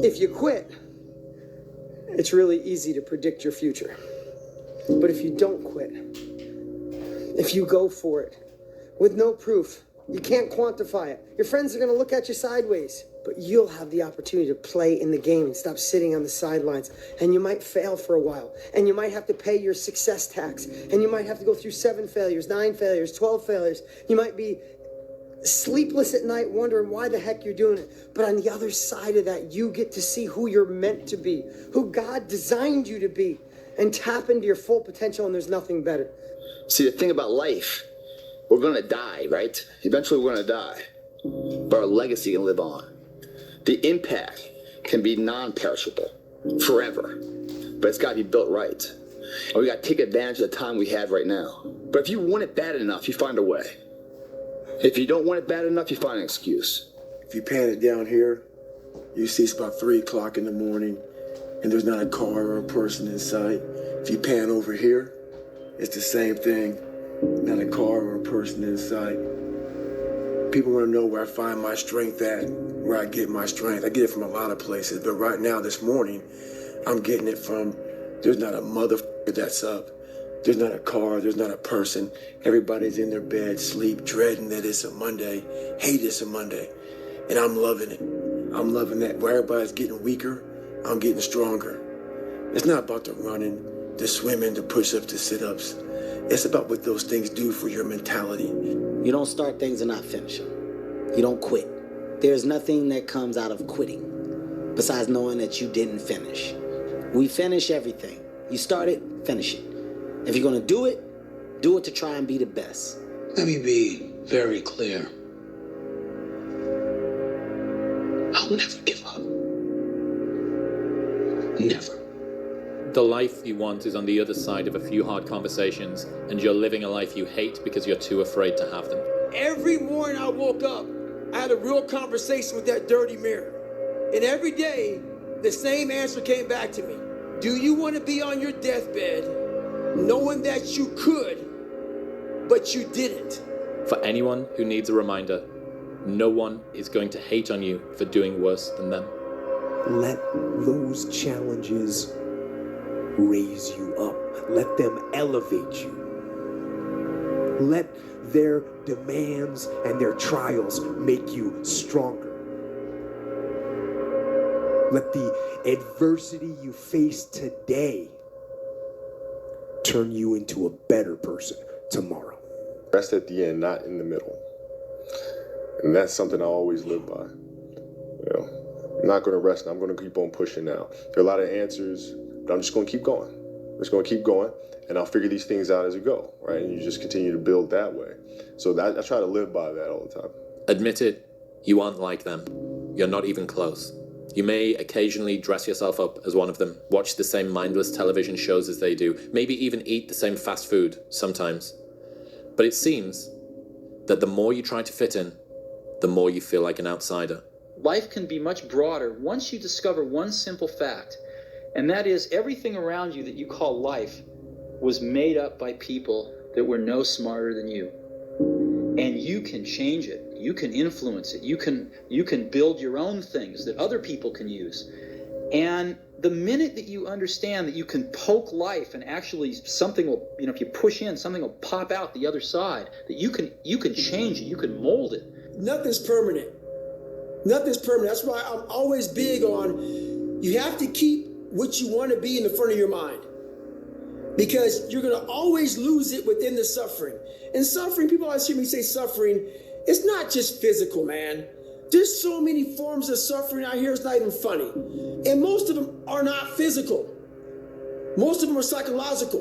If you quit, it's really easy to predict your future. But if you don't quit, if you go for it with no proof, you can't quantify it. Your friends are going to look at you sideways, but you'll have the opportunity to play in the game and stop sitting on the sidelines. And you might fail for a while, and you might have to pay your success tax, and you might have to go through 7 failures, 9 failures, 12 failures. You might be sleepless at night wondering why the heck you're doing it. But on the other side of that, you get to see who you're meant to be, who God designed you to be, and tap into your full potential, and there's nothing better. See, the thing about life, we're going to die, right? Eventually we're going to die. But our legacy can live on. The impact can be non-perishable forever. But it's got to be built right. And we got to take advantage of the time we have right now. But if you want it bad enough, you find a way. If you don't want it bad enough, you find an excuse. If you pan it down here, you see it's about 3 o'clock in the morning, and there's not a car or a person in sight. If you pan over here, it's the same thing. Not a car or a person in sight. People want to know where I find my strength at, where I get my strength. I get it from a lot of places, but right now, this morning, I'm getting it from, there's not a motherfucker that's up. There's not a car, there's not a person. Everybody's in their bed, sleep, dreading that it's a Monday, hate it's a Monday. And I'm loving it. I'm loving that. Where everybody's getting weaker, I'm getting stronger. It's not about the running, the swimming, the push-ups, the sit-ups. It's about what those things do for your mentality. You don't start things and not finish them. You don't quit. There's nothing that comes out of quitting besides knowing that you didn't finish. We finish everything. You start it, finish it. If you're going to do it to try and be the best. Let me be very clear. I'll never give up. Never. The life you want is on the other side of a few hard conversations, and you're living a life you hate because you're too afraid to have them. Every morning I woke up, I had a real conversation with that dirty mirror. And every day, the same answer came back to me. Do you want to be on your deathbed knowing that you could, but you didn't? For anyone who needs a reminder, no one is going to hate on you for doing worse than them. Let those challenges raise you up. Let them elevate you. Let their demands and their trials make you stronger. Let the adversity you face today turn you into a better person tomorrow. Rest at the end, not in the middle. And that's something I always live by. You know, I'm not going to rest. I'm going to keep on pushing now. There are a lot of answers, but I'm just going to keep going. I'm just going to keep going, and I'll figure these things out as we go, right? And you just continue to build that way. So that, I try to live by that all the time. Admit it, you aren't like them. You're not even close. You may occasionally dress yourself up as one of them, watch the same mindless television shows as they do, maybe even eat the same fast food sometimes. But it seems that the more you try to fit in, the more you feel like an outsider. Life can be much broader once you discover one simple fact, and that is everything around you that you call life was made up by people that were no smarter than you. And you can change it. You can influence it. You can build your own things that other people can use. And the minute that you understand that you can poke life and actually something will, if you push in, something will pop out the other side, that you can change it, you can mold it. Nothing's permanent. Nothing's permanent. That's why I'm always big on, you have to keep what you want to be in the front of your mind. Because you're going to always lose it within the suffering. And suffering, people always hear me say suffering, it's not just physical, man. There's so many forms of suffering out here, it's not even funny. And most of them are not physical. Most of them are psychological.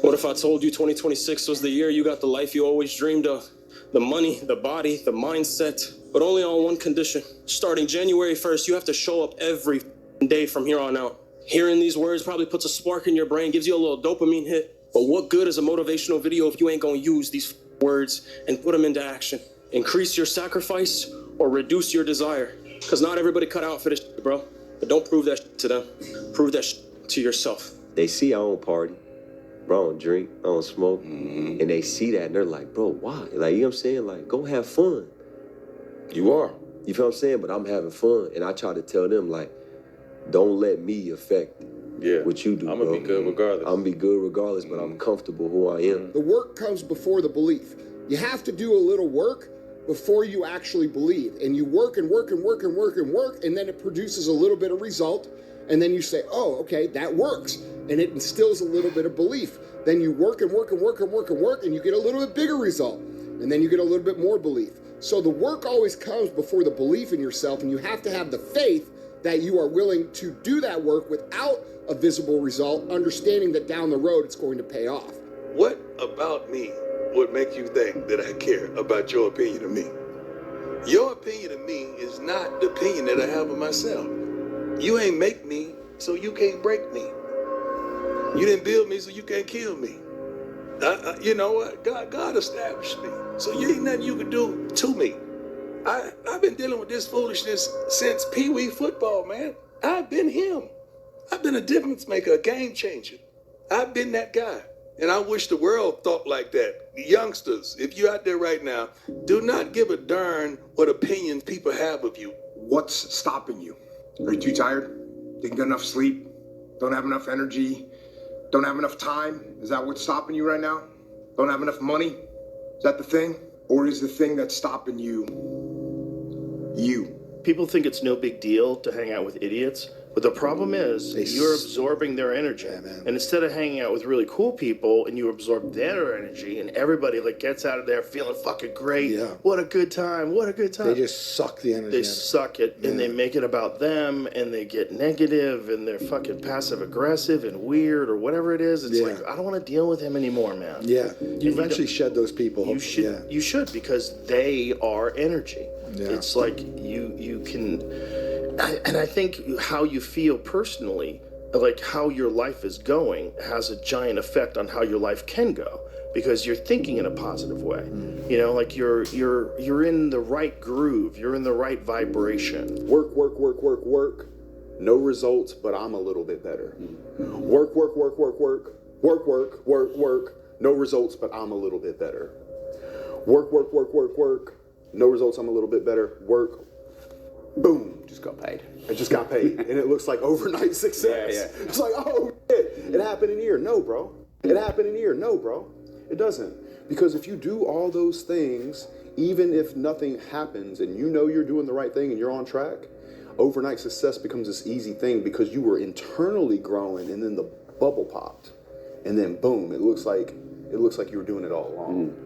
What if I told you 2026 was the year you got the life you always dreamed of? The money, the body, the mindset, but only on one condition. Starting January 1st, you have to show up every day from here on out. Hearing these words probably puts a spark in your brain, gives you a little dopamine hit. But what good is a motivational video if you ain't gonna use these words and put them into action? Increase your sacrifice or reduce your desire. Because not everybody cut out for this shit, bro. But don't prove that shit to them. Prove that shit to yourself. They see I don't party, bro, I don't drink, I don't smoke. And they see that and they're like, bro, why? Like, you know what I'm saying? Like, go have fun. You are. You feel what I'm saying? But I'm having fun. And I try to tell them, like, don't let me affect what you do, I'm bro. gonna be good regardless. I'm gonna be good regardless, but I'm comfortable who I am. The work comes before the belief. You have to do a little work before you actually believe. And you work and work and work and work and work, and then it produces a little bit of result. And then you say, oh, okay, that works. And it instills a little bit of belief. Then you work and work and work and work and work, and you get a little bit bigger result. And then you get a little bit more belief. So the work always comes before the belief in yourself, and you have to have the faith that you are willing to do that work without a visible result, understanding that down the road it's going to pay off. What about me would make you think that I care about your opinion of me? Your opinion of me is not the opinion that I have of myself. You ain't make me, so you can't break me. You didn't build me, so you can't kill me. You know what? God established me, so you ain't nothing you can do to me. I've been dealing with this foolishness since Pee Wee football, man. I've been him. I've been a difference maker, a game changer. I've been that guy. And I wish the world thought like that. Youngsters, if you're out there right now, do not give a darn what opinions people have of you. What's stopping you? Are you too tired? Didn't get enough sleep? Don't have enough energy? Don't have enough time? Is that what's stopping you right now? Don't have enough money? Is that the thing? Or is the thing that's stopping you, you? People think it's no big deal to hang out with idiots, but the problem is you're absorbing their energy. And instead of hanging out with really cool people and you absorb their energy and everybody like gets out of there feeling fucking great. Yeah. What a good time. What a good time. They just suck the energy. They suck it and they make it about them and they get negative and they're fucking passive aggressive and weird or whatever it is. It's like, I don't want to deal with him anymore, man. Yeah. You eventually shed those people. You should because they are energy. Yeah. It's like you can, and I think how you feel personally, like how your life is going, has a giant effect on how your life can go because you're thinking in a positive way. You know, like you're in the right groove, you're in the right vibration. Work. No results, but I'm a little bit better. Work. No results, but I'm a little bit better. Work. No results, I'm a little bit better. Work. Boom. Just got paid. I just got paid. And it looks like overnight success. Yeah. It's like, oh, shit. It happened in a year. No, bro. It happened in a year. No, bro. It doesn't. Because if you do all those things, even if nothing happens and you know you're doing the right thing and you're on track, overnight success becomes this easy thing because you were internally growing and then the bubble popped. And then boom, it looks like you were doing it all along.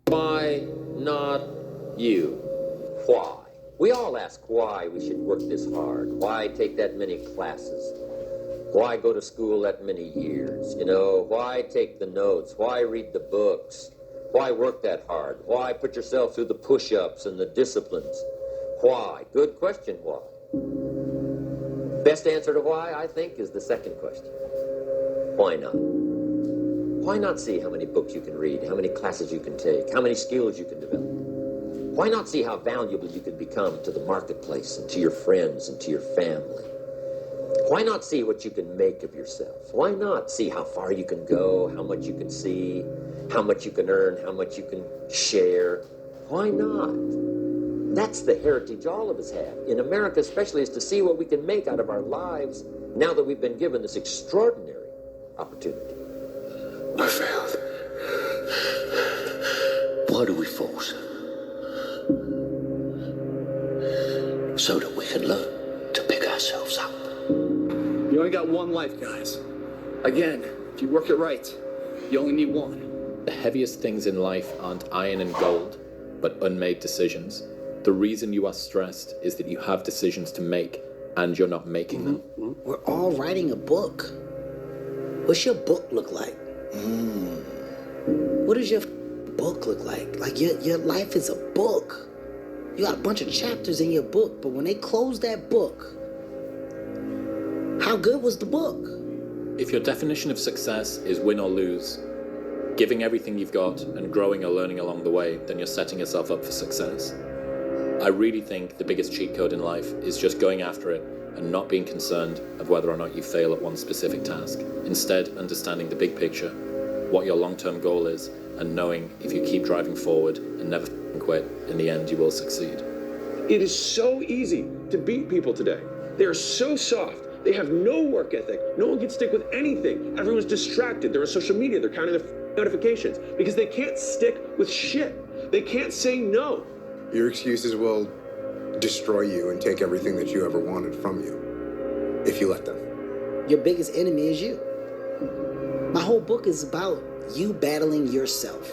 Why not you? Why? We all ask why we should work this hard. Why take that many classes? Why go to school that many years? You know, why take the notes? Why read the books? Why work that hard? Why put yourself through the push-ups and the disciplines? Why? Good question, why? Best answer to why, I think, is the second question. Why not? Why not see how many books you can read, how many classes you can take, how many skills you can develop? Why not see how valuable you can become to the marketplace and to your friends and to your family? Why not see what you can make of yourself? Why not see how far you can go, how much you can see, how much you can earn, how much you can share? Why not? That's the heritage all of us have, in America especially, is to see what we can make out of our lives now that we've been given this extraordinary opportunity. I failed. Why do we force? So that we can learn to pick ourselves up. You only got one life, guys. Again, if you work it right, you only need one. The heaviest things in life aren't iron and gold, but unmade decisions. The reason you are stressed is that you have decisions to make and you're not making them. We're all writing a book. What's your book look like? What does your book look like? Like your life is a book. You got a bunch of chapters in your book, but when they close that book, how good was the book? If your definition of success is win or lose, giving everything you've got and growing or learning along the way, then you're setting yourself up for success. I really think the biggest cheat code in life is just going after it and not being concerned of whether or not you fail at one specific task. Instead, understanding the big picture, what your long-term goal is, and knowing if you keep driving forward and never quit, in the end you will succeed. It is so easy to beat people today. They are so soft. They have no work ethic. No one can stick with anything. Everyone's distracted. They're on social media. They're counting their notifications because they can't stick with shit. They can't say no. Your excuses will destroy you and take everything that you ever wanted from you if you let them. Your biggest enemy is you. My whole book is about you battling yourself.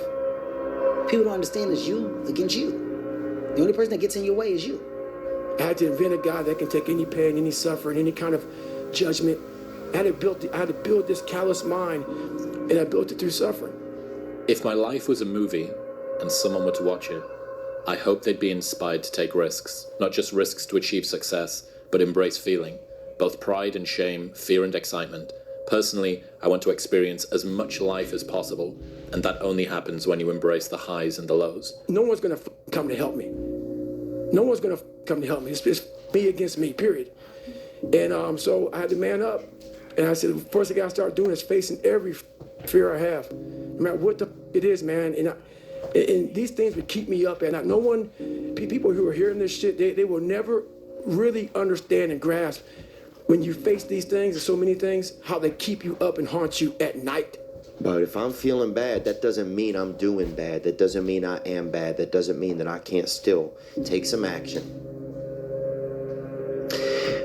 People don't understand it's you against you. The only person that gets in your way is you. I had to invent a God that can take any pain, any suffering, any kind of judgment. I had to build this callous mind, and I built it through suffering. If my life was a movie and someone were to watch it, I hope they'd be inspired to take risks, not just risks to achieve success, but embrace feeling, both pride and shame, fear and excitement. Personally, I want to experience as much life as possible, and that only happens when you embrace the highs and the lows. No one's gonna come to help me. No one's gonna come to help me. It's me against me, period. And so I had to man up, and I said, the first thing I gotta start doing is facing every fear I have, no matter what it is, man. And these things would keep me up at night. No one, people who are hearing this shit, they will never really understand and grasp when you face these things and so many things, how they keep you up and haunt you at night. But if I'm feeling bad, that doesn't mean I'm doing bad. That doesn't mean I am bad. That doesn't mean that I can't still take some action.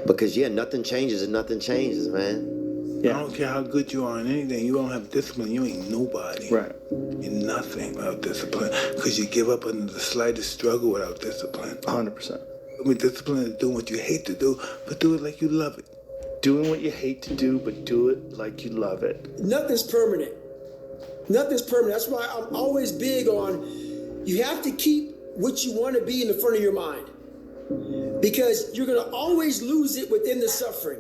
Because, yeah, nothing changes and nothing changes, man. I don't care how good you are in anything. You don't have discipline. You ain't nobody. Right. You're nothing without discipline. Because you give up under the slightest struggle without discipline. 100%. I mean, discipline is doing what you hate to do, but do it like you love it. Doing what you hate to do, but do it like you love it. Nothing's permanent. Nothing's permanent. That's why I'm always big on you have to keep what you want to be in the front of your mind. Because you're going to always lose it within the suffering.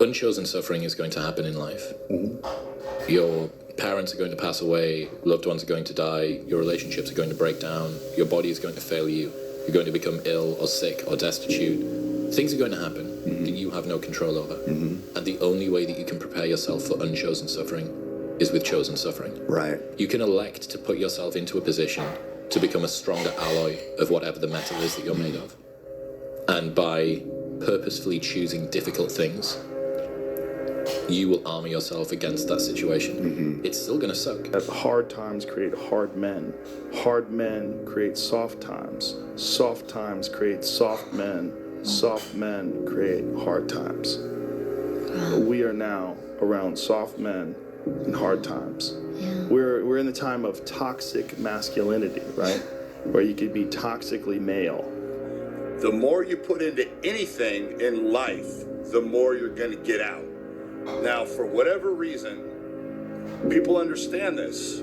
Unchosen suffering is going to happen in life. Your parents are going to pass away, loved ones are going to die, your relationships are going to break down, your body is going to fail you, you're going to become ill or sick or destitute. Things are going to happen that you have no control over. And the only way that you can prepare yourself for unchosen suffering is with chosen suffering. Right. You can elect to put yourself into a position to become a stronger alloy of whatever the metal is that you're made of. And by purposefully choosing difficult things, you will armor yourself against that situation. It's still going to suck. Hard times create hard men. Hard men create soft times. Soft times create soft men. Soft men create hard times. We are now around soft men and hard times. We're in the time of toxic masculinity, right? Where you could be toxically male. The more you put into anything in life, the more you're going to get out. Now, for whatever reason, people understand this.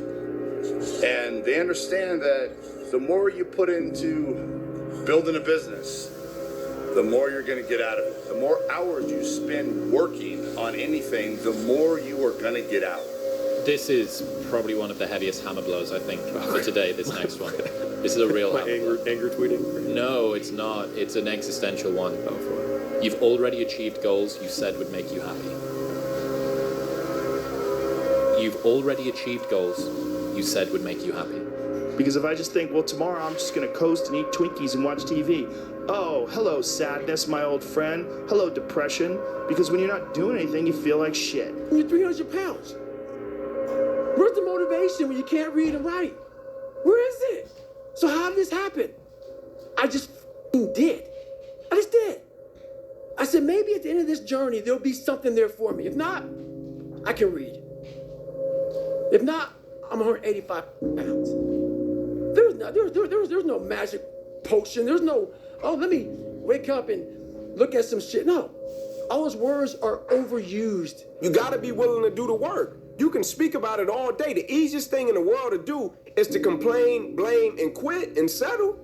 And they understand that the more you put into building a business, the more you're going to get out of it. The more hours you spend working on anything, the more you are going to get out. This is probably one of the heaviest hammer blows, I think, for today, this next one. This is a real hammer blow. Anger tweeting? No, it's not. It's an existential one. You've already achieved goals you said would make you happy. You've already achieved goals you said would make you happy. Because if I just think, well, tomorrow I'm just going to coast and eat Twinkies and watch TV. Oh, hello, sadness, my old friend. Hello, depression. Because when you're not doing anything, you feel like shit. You're 300 pounds. Where's the motivation when you can't read and write? Where is it? So how did this happen? I just did. I just did. I said, maybe at the end of this journey, there'll be something there for me. If not, I can read. If not, I'm 185 pounds. There's no magic potion. There's no, let me wake up and look at some shit. No, all those words are overused. You gotta be willing to do the work. You can speak about it all day. The easiest thing in the world to do is to complain, blame, and quit and settle.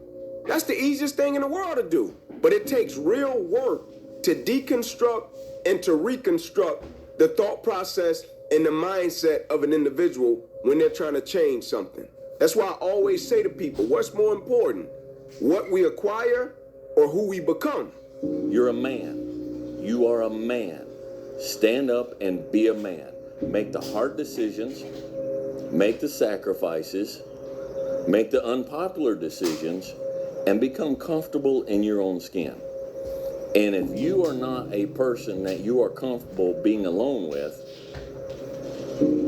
That's the easiest thing in the world to do. But it takes real work to deconstruct and to reconstruct the thought process and the mindset of an individual when they're trying to change something. That's why I always say to people, what's more important, what we acquire or who we become? You're a man. You are a man. Stand up and be a man. Make the hard decisions, make the sacrifices, make the unpopular decisions, and become comfortable in your own skin. And if you are not a person that you are comfortable being alone with,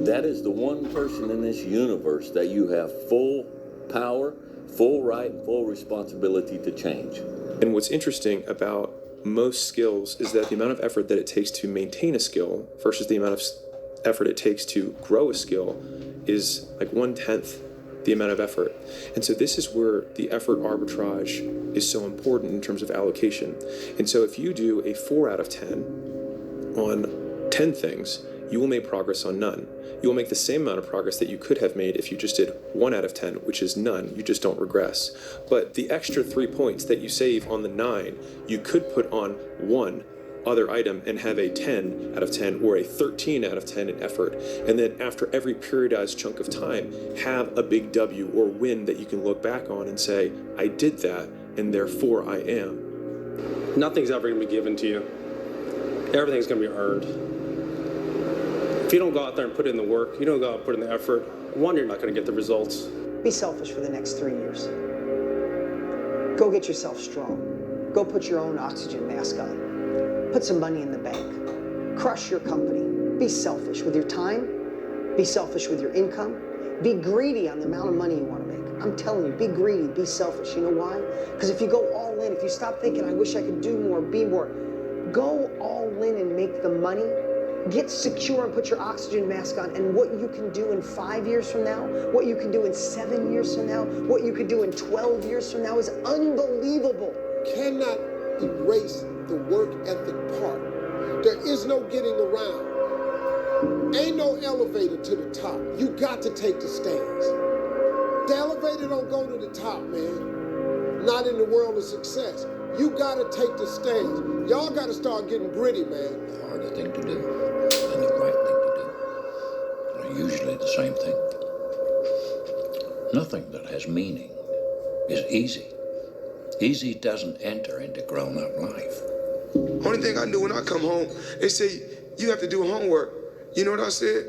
that is the one person in this universe that you have full power, full right, and full responsibility to change. And what's interesting about most skills is that the amount of effort that it takes to maintain a skill versus the amount of effort it takes to grow a skill is like 1/10 the amount of effort. And so this is where the effort arbitrage is so important in terms of allocation. And so if you do a 4 out of 10 on 10 things, you will make progress on none. You will make the same amount of progress that you could have made if you just did 1 out of 10, which is none. You just don't regress. But the extra 3 points that you save on the 9, you could put on one other item and have a 10 out of 10 or a 13 out of 10 in effort. And then after every periodized chunk of time, have a big W or win that you can look back on and say, I did that, and therefore I am. Nothing's ever going to be given to you. Everything's going to be earned. If you don't go out there and put in the work, you don't go out and put in the effort, one, you're not going to get the results. Be selfish for the next 3 years. Go get yourself strong. Go put your own oxygen mask on. Put some money in the bank. Crush your company. Be selfish with your time. Be selfish with your income. Be greedy on the amount of money you want to make. I'm telling you, be greedy, be selfish. You know why? Because if you go all in, if you stop thinking, I wish I could do more, be more, go all in and make the money. Get secure and put your oxygen mask on, and what you can do in 5 years from now, what you can do in 7 years from now, what you can do in 12 years from now is unbelievable. Cannot erase the work ethic part. There is no getting around. Ain't no elevator to the top. You got to take the stairs. The elevator don't go to the top, man. Not in the world of success. You got to take the stairs. Y'all got to start getting gritty, man. The harder thing to do and the right thing to do are usually the same thing. Nothing that has meaning is easy. Easy doesn't enter into grown-up life. Only thing I knew when I come home, they say, you have to do homework. You know what I said?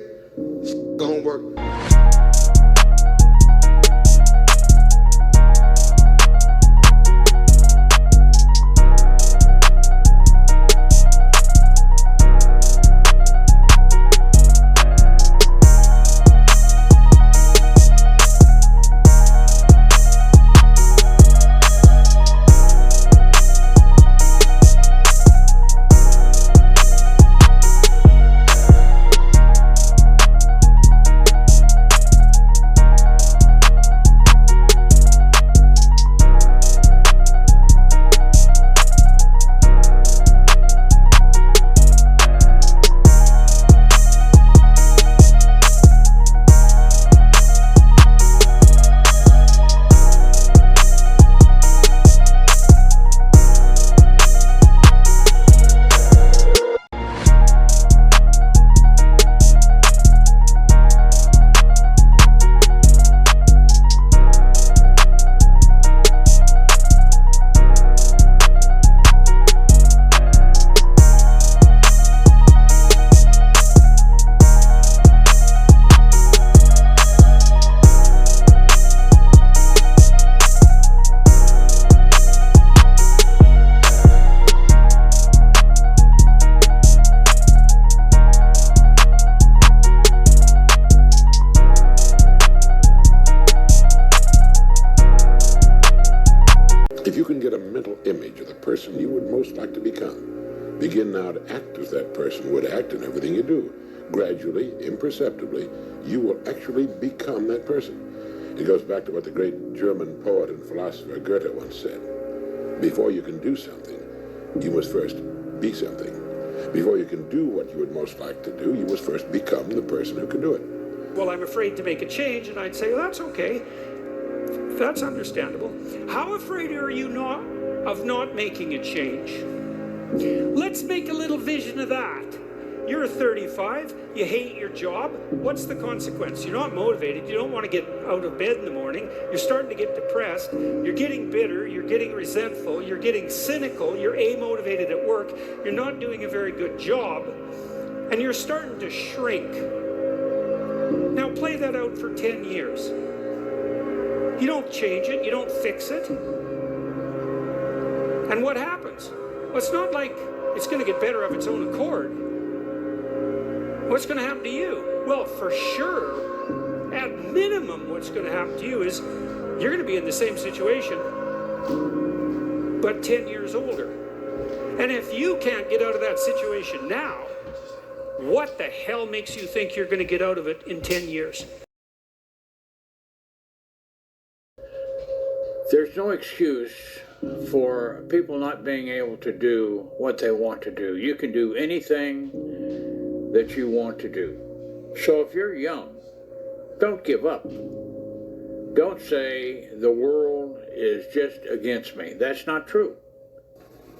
Homework. Begin now to act as that person would act in everything you do. Gradually, imperceptibly, you will actually become that person. It goes back to what the great German poet and philosopher Goethe once said. Before you can do something, you must first be something. Before you can do what you would most like to do, you must first become the person who can do it. Well, I'm afraid to make a change, and I'd say, well, that's okay. That's understandable. How afraid are you of not making a change? Let's make a little vision of that. You're 35, you hate your job. What's the consequence? You're not motivated, you don't want to get out of bed in the morning, you're starting to get depressed, you're getting bitter, you're getting resentful, you're getting cynical, you're amotivated at work, you're not doing a very good job, and you're starting to shrink. Now play that out for 10 years. You don't change it, you don't fix it. And what happens? Well, it's not like it's going to get better of its own accord. What's going to happen to you? Well, for sure, at minimum, what's going to happen to you is you're going to be in the same situation, but 10 years older. And if you can't get out of that situation now, what the hell makes you think you're going to get out of it in 10 years? There's no excuse for people not being able to do what they want to do. You can do anything that you want to do. So if you're young, don't give up. Don't say the world is just against me. That's not true.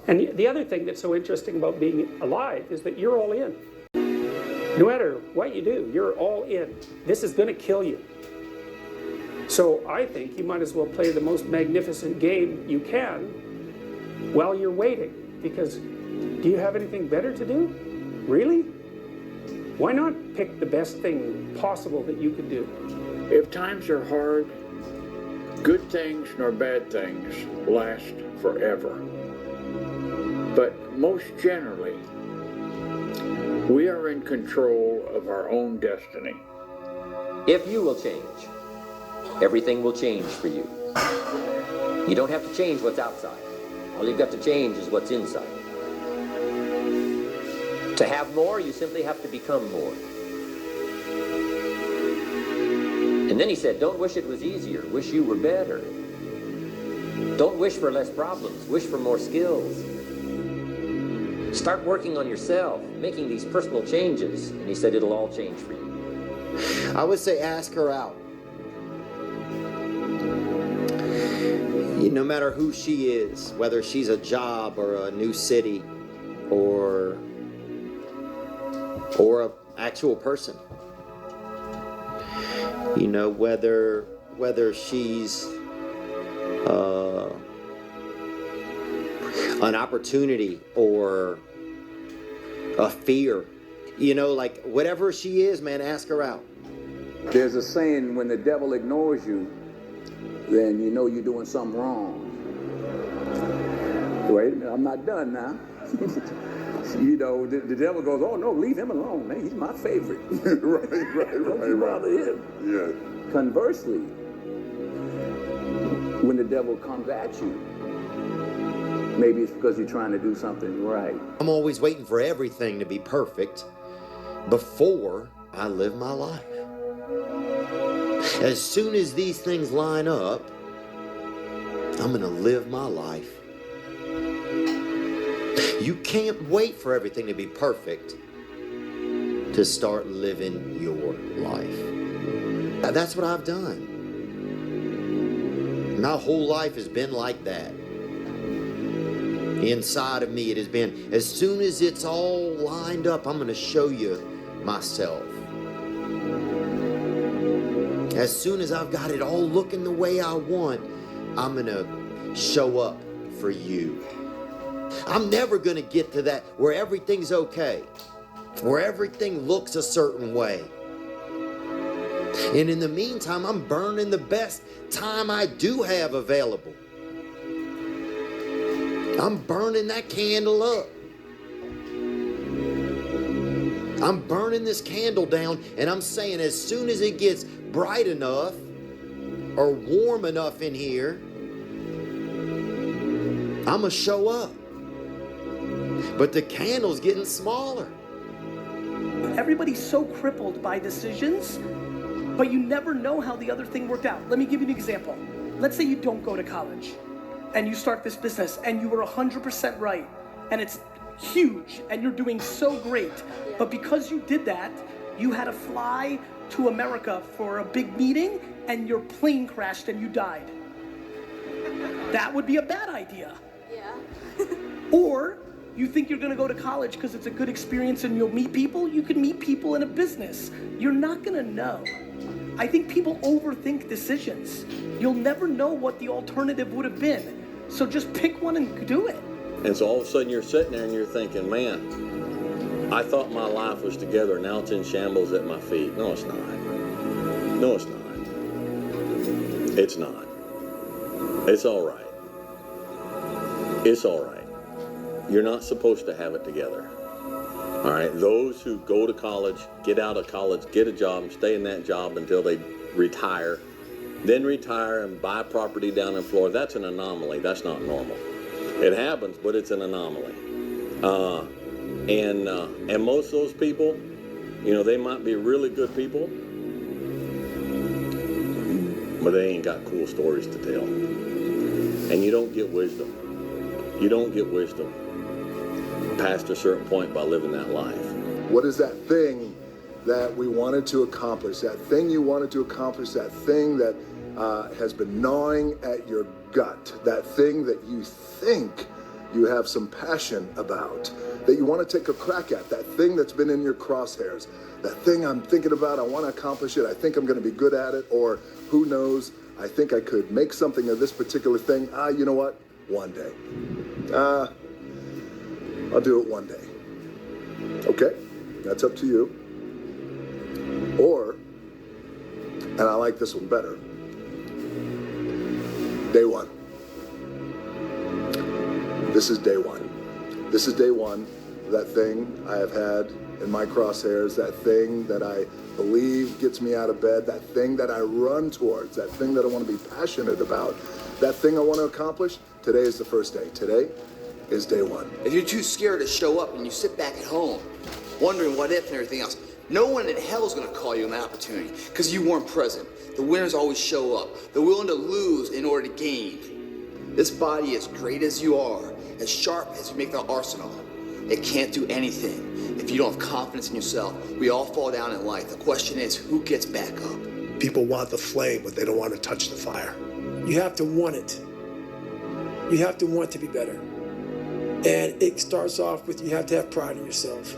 And the other thing that's so interesting about being alive is that you're all in. No matter what you do, you're all in. This is going to kill you. So I think you might as well play the most magnificent game you can while you're waiting. Because do you have anything better to do? Really? Why not pick the best thing possible that you could do? If times are hard, good things nor bad things last forever. But most generally, we are in control of our own destiny. If you will change, everything will change for you. You don't have to change what's outside. All you've got to change is what's inside. To have more, you simply have to become more. And then he said, don't wish it was easier, wish you were better. Don't wish for less problems, wish for more skills. Start working on yourself, making these personal changes, and he said it'll all change for you. I would say ask her out. No matter who she is, whether she's a job or a new city or an actual person. You know, whether she's an opportunity or a fear. You know, like whatever she is, man, ask her out. There's a saying, when the devil ignores you, then you know you're doing something wrong. Wait a minute, I'm not done now. You know, the devil goes, oh no, leave him alone, man, he's my favorite. Don't bother him. Yeah. Conversely, when the devil comes at you, maybe it's because you're trying to do something right. I'm always waiting for everything to be perfect before I live my life. As soon as these things line up, I'm going to live my life. You can't wait for everything to be perfect to start living your life. That's what I've done. My whole life has been like that. Inside of me, it has been, as soon as it's all lined up, I'm going to show you myself. As soon as I've got it all looking the way I want, I'm going to show up for you. I'm never going to get to that where everything's okay, where everything looks a certain way. And in the meantime, I'm burning the best time I do have available. I'm burning that candle up. I'm burning this candle down, and I'm saying as soon as it gets bright enough or warm enough in here, I'm going to show up. But the candle's getting smaller. Everybody's so crippled by decisions, but you never know how the other thing worked out. Let me give you an example. Let's say you don't go to college and you start this business and you were 100% right and it's huge and you're doing so great. But because you did that, you had to fly to America for a big meeting and your plane crashed and you died. That would be a bad idea. Yeah. Or you think you're gonna go to college because it's a good experience and you'll meet people. You can meet people in a business. You're not gonna know. I think people overthink decisions. You'll never know what the alternative would have been. So just pick one and do it. And so all of a sudden you're sitting there and you're thinking, man, I thought my life was together, now it's in shambles at my feet. No, it's not. No, it's not. It's not. It's all right. It's all right. You're not supposed to have it together. All right, those who go to college, get out of college, get a job, and stay in that job until they retire, then retire and buy property down in Florida, that's an anomaly. That's not normal. It happens, but it's an anomaly. And most of those people, you know, they might be really good people, but they ain't got cool stories to tell. And you don't get wisdom. You don't get wisdom past a certain point by living that life. What is that thing that we wanted to accomplish? That thing you wanted to accomplish, that thing that has been gnawing at your gut, that thing that you think you have some passion about, that you want to take a crack at, that thing that's been in your crosshairs, that thing I'm thinking about, I want to accomplish it, I think I'm going to be good at it, or who knows, I think I could make something of this particular thing. You know what? One day. I'll do it one day. Okay, that's up to you. Or, and I like this one better, day one. This is day one. This is day one. That thing I have had in my crosshairs, that thing that I believe gets me out of bed, that thing that I run towards, that thing that I want to be passionate about, that thing I want to accomplish. Today is the first day. Today is day one. If you're too scared to show up and you sit back at home, wondering what if and everything else, no one in hell is going to call you an opportunity because you weren't present. The winners always show up. They're willing to lose in order to gain. This body, as great as you are, as sharp as you make the arsenal, it can't do anything if you don't have confidence in yourself. We all fall down in life. The question is, who gets back up? People want the flame, but they don't want to touch the fire. You have to want it. You have to want to be better. And it starts off with, you have to have pride in yourself.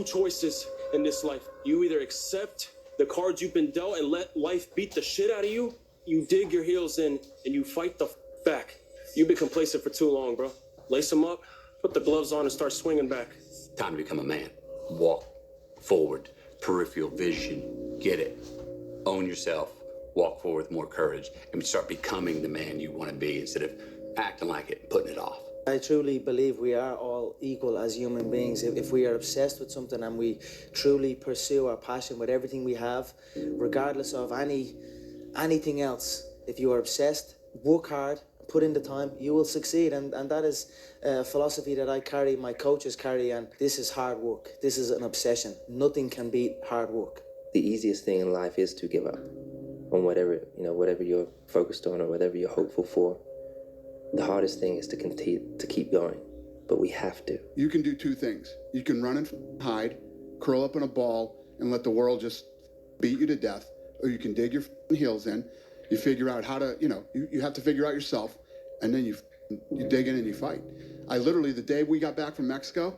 Choices in this life. You either accept the cards you've been dealt and let life beat the shit out of you, you dig your heels in and you fight the back. You've been complacent for too long, bro. Lace them up, put the gloves on and start swinging back. Time to become a man. Walk forward, peripheral vision, get it. Own yourself, walk forward with more courage, and start becoming the man you want to be instead of acting like it and putting it off. I truly believe we are all equal as human beings. If we are obsessed with something and we truly pursue our passion with everything we have, regardless of anything else, if you are obsessed, work hard, put in the time, you will succeed. And that is a philosophy that I carry, my coaches carry, and this is hard work. This is an obsession. Nothing can beat hard work. The easiest thing in life is to give up on whatever you're focused on or whatever you're hopeful for. The hardest thing is to continue to keep going, but we have to. You can do two things. You can run and hide, curl up in a ball, and let the world just beat you to death, or you can dig your heels in, You figure out how to, you have to figure out yourself, and then you dig in and you fight. I literally, the day we got back from Mexico,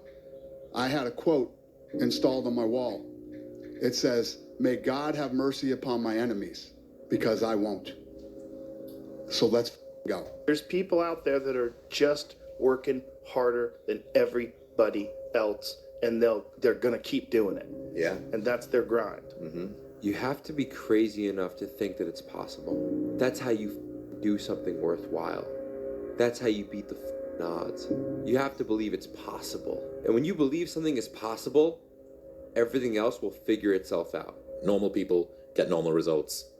I had a quote installed on my wall. It says, "May God have mercy upon my enemies, because I won't." So let's go. There's people out there that are just working harder than everybody else, and they're gonna keep doing it. Yeah. And that's their grind. Mm-hmm. You have to be crazy enough to think that it's possible. That's how you do something worthwhile. That's how you beat the odds. You have to believe it's possible. And when you believe something is possible, everything else will figure itself out. Normal people get normal results.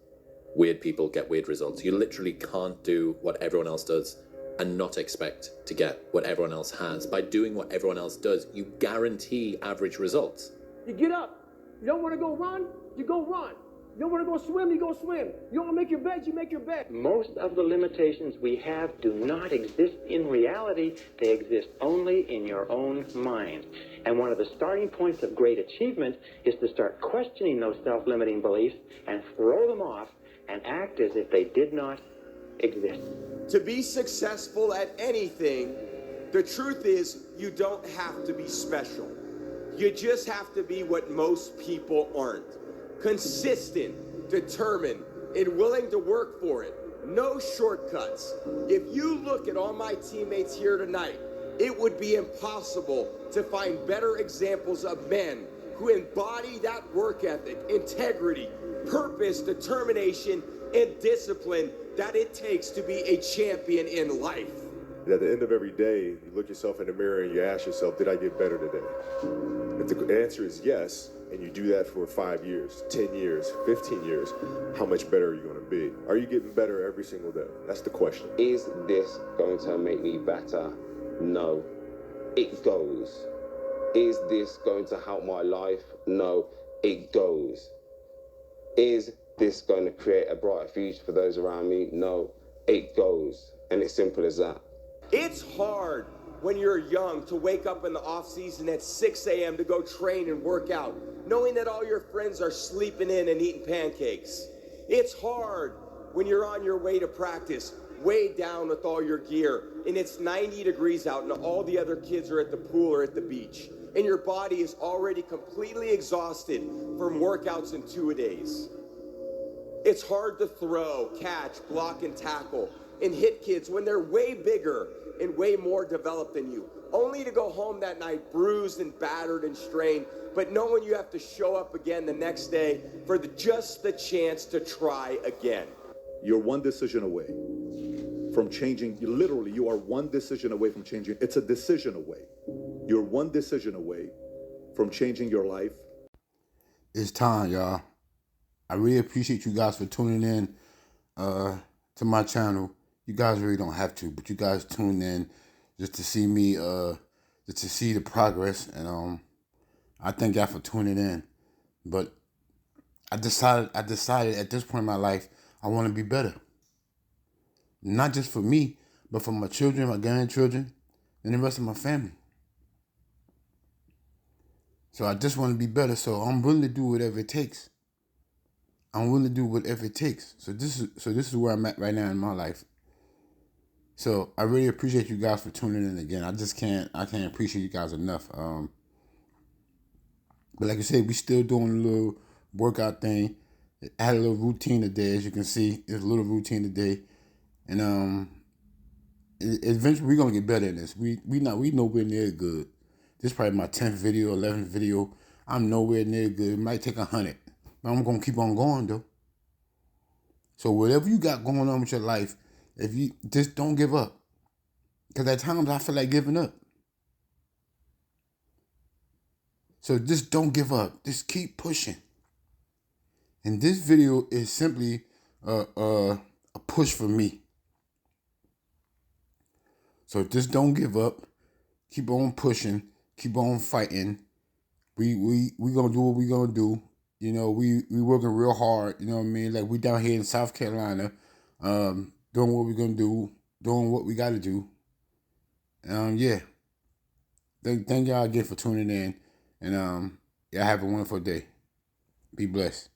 Weird people get weird results. You literally can't do what everyone else does and not expect to get what everyone else has. By doing what everyone else does, you guarantee average results. You get up. You don't want to go run, you go run. You don't want to go swim, you go swim. You don't want to make your bed, you make your bed. Most of the limitations we have do not exist in reality. They exist only in your own mind. And one of the starting points of great achievement is to start questioning those self-limiting beliefs and throw them off and act as if they did not exist. To be successful at anything, the truth is you don't have to be special. You just have to be what most people aren't. Consistent, determined, and willing to work for it. No shortcuts. If you look at all my teammates here tonight, it would be impossible to find better examples of men who embody that work ethic, integrity, purpose, determination, and discipline that it takes to be a champion in life. And at the end of every day, you look yourself in the mirror and you ask yourself, did I get better today? If the answer is yes, and you do that for 5 years, 10 years, 15 years, how much better are you going to be? Are you getting better every single day? That's the question. Is this going to make me better? No. It goes. Is this going to help my life? No. It goes. Is this going to create a brighter future for those around me? No. It goes. And it's simple as that. It's hard when you're young to wake up in the off season at 6 a.m. to go train and work out, knowing that all your friends are sleeping in and eating pancakes. It's hard when you're on your way to practice, weighed down with all your gear, and it's 90 degrees out and all the other kids are at the pool or at the beach, and your body is already completely exhausted from workouts and 2-a-days. It's hard to throw, catch, block, and tackle, and hit kids when they're way bigger and way more developed than you, only to go home that night bruised and battered and strained, but knowing you have to show up again the next day for just the chance to try again. You're one decision away from changing. You are one decision away from changing. It's a decision away. You're one decision away from changing your life. It's time, y'all. I really appreciate you guys for tuning in to my channel. You guys really don't have to, but you guys tune in just to see me, just to see the progress. And I thank y'all for tuning in. But I decided at this point in my life, I want to be better. Not just for me, but for my children, my grandchildren, and the rest of my family. So I just want to be better. So I'm willing to do whatever it takes. I'm willing to do whatever it takes. So this is where I'm at right now in my life. So I really appreciate you guys for tuning in again. I can't appreciate you guys enough. But like I said, we still doing a little workout thing. I had a little routine today, as you can see. It's a little routine today. And eventually we're gonna get better in this. We nowhere near good. This is probably my 10th video, 11th video. I'm nowhere near good. It might take 100. But I'm gonna keep on going though. So whatever you got going on with your life, if you just don't give up. Because at times I feel like giving up. So just don't give up. Just keep pushing. And this video is simply a push for me. So just don't give up. Keep on pushing. Keep on fighting. We gonna do what we gonna do. You know, we working real hard. You know what I mean? Like we down here in South Carolina, doing what we're gonna do, doing what we gotta do. Yeah. Thank y'all again for tuning in. And y'all have a wonderful day. Be blessed.